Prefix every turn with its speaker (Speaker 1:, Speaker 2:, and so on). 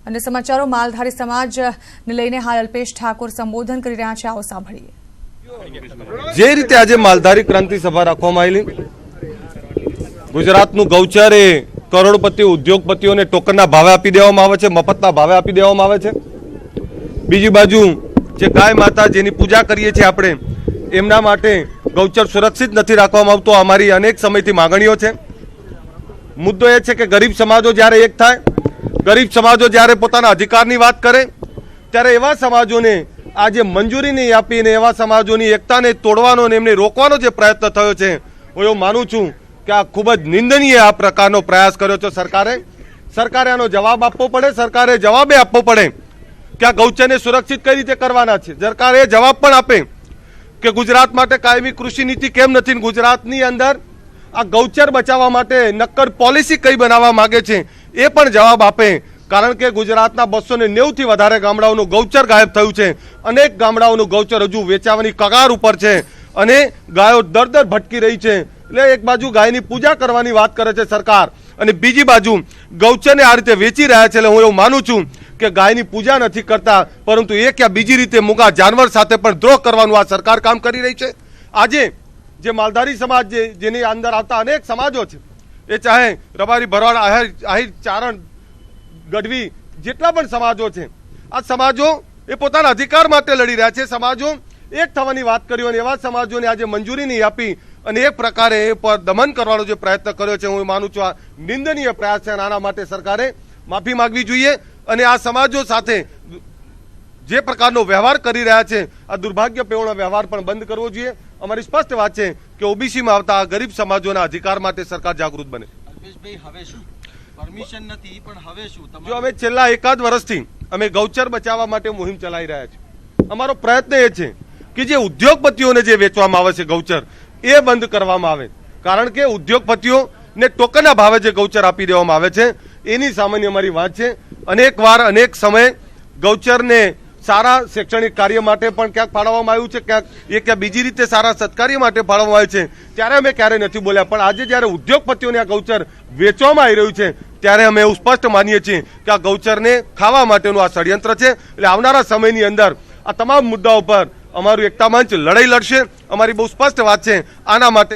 Speaker 1: અને સમાચારો માલધારી સમાજને લઈને હાલ અલ્પેશ ઠાકોર સંબોધન કરી રહ્યા છે, આવો સાંભળીએ।
Speaker 2: જે રીતે આજે માલધારી ક્રાંતિ સભા રાખવામાં આવેલી, ગુજરાતનું ગૌચર એ કરોડપતિ ઉદ્યોગપતિઓને ટોકનના ભાવે આપી દેવામાં આવે છે, મફતના ભાવે આપી દેવામાં આવે છે। બીજી બાજુ જે ગાય માતા જેની પૂજા કરીએ છીએ આપણે, એમના માટે ગૌચર સુરક્ષિત નથી રાખવામાં આવતું। અમારી અનેક સમયથી માંગણીઓ છે। મુદ્દો એ છે કે ગરીબ સમાજો જ્યારે એક થાય, ગરીબ સમાજો જ્યારે પોતાના અધિકારની વાત કરે, ત્યારે એવા સમાજોને આજે મંજૂરી નહીં આપીને એવા સમાજોની એકતાને તોડવાનો અને એમને રોકવાનો જે પ્રયત્ન થયો છે, હું એવું માનું છું કે આ ખૂબ જ નિંદનીય આ પ્રકારનો પ્રયાસ કર્યો છે સરકારે આનો જવાબ આપવો પડે। સરકારે જવાબ આપવો પડે કે આ ગૌચરને સુરક્ષિત કઈ રીતે કરવાના છે। સરકારે જવાબ પણ આપે કે ગુજરાત માટે કાયમી કૃષિ નીતિ કેમ નથી, ગુજરાતની અંદર આ ગૌચર બચાવવા માટે નક્કર પોલિસી કઈ બનાવવા માંગે છે એ પણ જવાબ આપે। કારણ કે ગુજરાતના 290 થી વધારે ગામડાઓનું ગૌચર ગાયબ થયું છે। અનેક ગામડાઓનું ગૌચર હજુ વેચાવાની કગાર ઉપર છે અને ગાયો દર ભટકી રહી છે। એટલે એક બાજુ ગાયની પૂજા કરવાની વાત કરે છે સરકાર, અને બીજી બાજુ ગૌચરને આ રીતે વેચી રહ્યા છે। એટલે હું એવું માનું છું કે ગાયની પૂજા નથી કરતા, પરંતુ એક યા બીજી રીતે મૂંગા જાનવર સાથે પણ દ્રોહ કરવાનું આ સરકાર કામ કરી રહી છે। આજે જે માલધારી સમાજ જેની અંદર આવતા અનેક સમાજો છે, એ ચાહે રબારી, ભરવાડ, આહિર, ચારણ, ગઢવી, જેટલા પણ સમાજો છે, આ સમાજો એ પોતાના અધિકાર માટે લડી રહ્યા છે। સમાજો એક થવાની વાત કરી અને એવા સમાજોને આજે મંજૂરી નહીં આપી અને એક પ્રકારે એ પર દમન કરવાનો જે પ્રયત્ન કર્યો છે, હું માનું છું આ નિંદનીય પ્રયાસ છે। આના માટે સરકારે માફી માંગવી જોઈએ અને આ સમાજો સાથે જે પ્રકારનો વ્યવહાર કરી રહ્યા છે, આ દુર્ભાગ્યપૂર્ણ વ્યવહાર પણ બંધ કરવો જોઈએ। અમારી સ્પષ્ટ વાત છે કે ઓબીસીમાં આવતા ગરીબ સમાજોના અધિકાર માટે સરકાર જાગૃત બને।
Speaker 3: પરમિશન નથી પણ હવે શું?
Speaker 2: જો અમે છેલ્લા એકાદ વર્ષથી અમે ગૌચર બચાવવા માટે મુહિમ ચલાવી રહ્યા છીએ। અમારો પ્રયત્ન એ છે કે જે ઉદ્યોગપતિઓને જે વેચવામાં આવે છે ગૌચર, એ બંધ કરવામાં આવે। કારણ કે ઉદ્યોગપતિઓને ટોકનના ભાવે જે ગૌચર આપી દેવામાં આવે છે, એની સામાન્ય અમારી વાત છે। અનેક વાર અનેક સમયે ગૌચરને સારા શૈક્ષણિક કાર્ય માટે પણ ક્યાંક ફાળવવામાં આવ્યું છે, ક્યાંક એ ક્યાં બીજી રીતે સારા સત્કાર્ય માટે ફાળવવામાં આવ્યું છે, ત્યારે અમે ક્યારેય નથી બોલ્યા। પણ આજે જ્યારે ઉદ્યોગપતિઓને આ ગૌચર વેચવામાં આવી રહ્યું છે, ત્યારે અમે એવું સ્પષ્ટ માનીએ છીએ કે આ ગૌચરને ખાવા માટેનું આ ષડયંત્ર છે। એટલે આવનારા સમયની અંદર આ તમામ મુદ્દાઓ પર અમારું એકતા મંચ લડાઈ લડશે। અમારી બહુ સ્પષ્ટ વાત છે, આના માટે